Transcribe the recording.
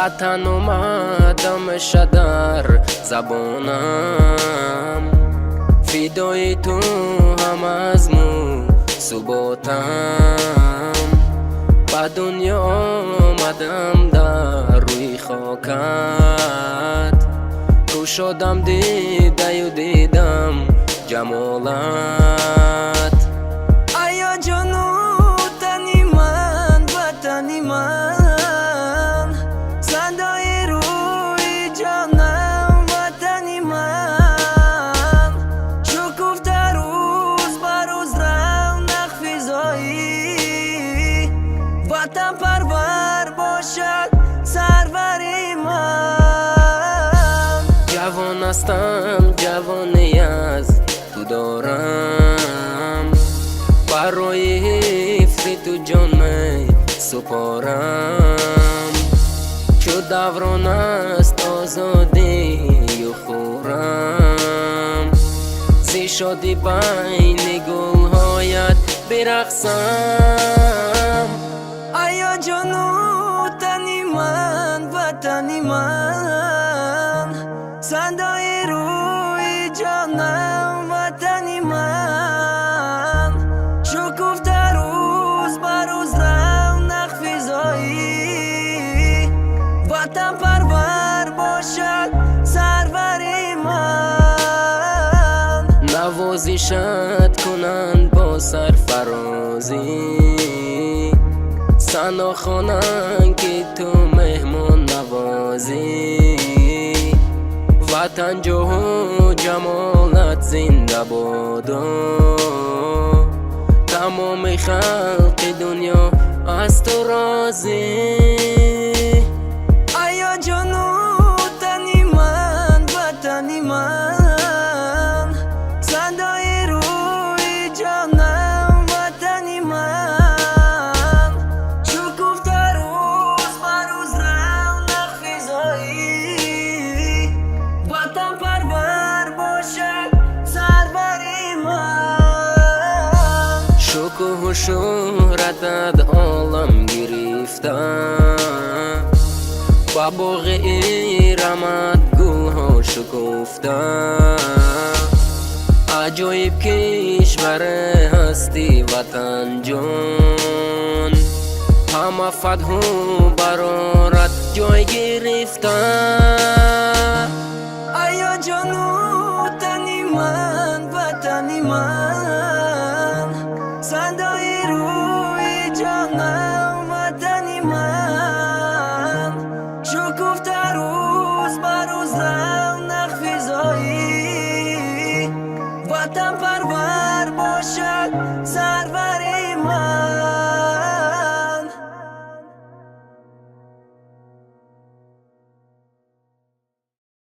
وطن اومدم در زبانم، فدای تو هم از مو ثباتم. با دنیا آمدم در روی خاکت، رو شدم دیده و دیدم جمالت. آیا جانو تنی من وطنی من، صدای روی جانم وطنی من. شکفته روز بر روز رونق فزایی، وطن پرور باشد سروری من. جوان هستم جوانی از تو دارم، برای حفظ تو جان می سپارم. چو دوران است آزادی و خورم، زی شادی بین گلهایت برقصم. آیا جانو تنی من وطنی من، صدای روی جانم وطنی من. شکفته روز بر روز رونق فزایی، وطن پرور باشد سروری من. نوازشت کنند با سرفرازی، ثنا خوانند که تو مهمان نوازی. وطن جهان جمالت زنده بادا، تمام خلق دنیا از تو راضی. آیا جانو تنی من وطنی من، صدای روی جانم وطنی من. شکفته روز بر روز رونق فزایی، وطن پرور باشد سروری من. شکوه و شهرتت عالم گرفتم، با باغ ایرمت گلها شکفتم. عجایب کشور هستی وطن جان، همه فتح و برارت جای گرفتم. آیا جانو تنی من وطنی من، صدای روی جانم وطنی من. شکفته روز بر روز رونق فزایی، وطن پرور باشد سروری من.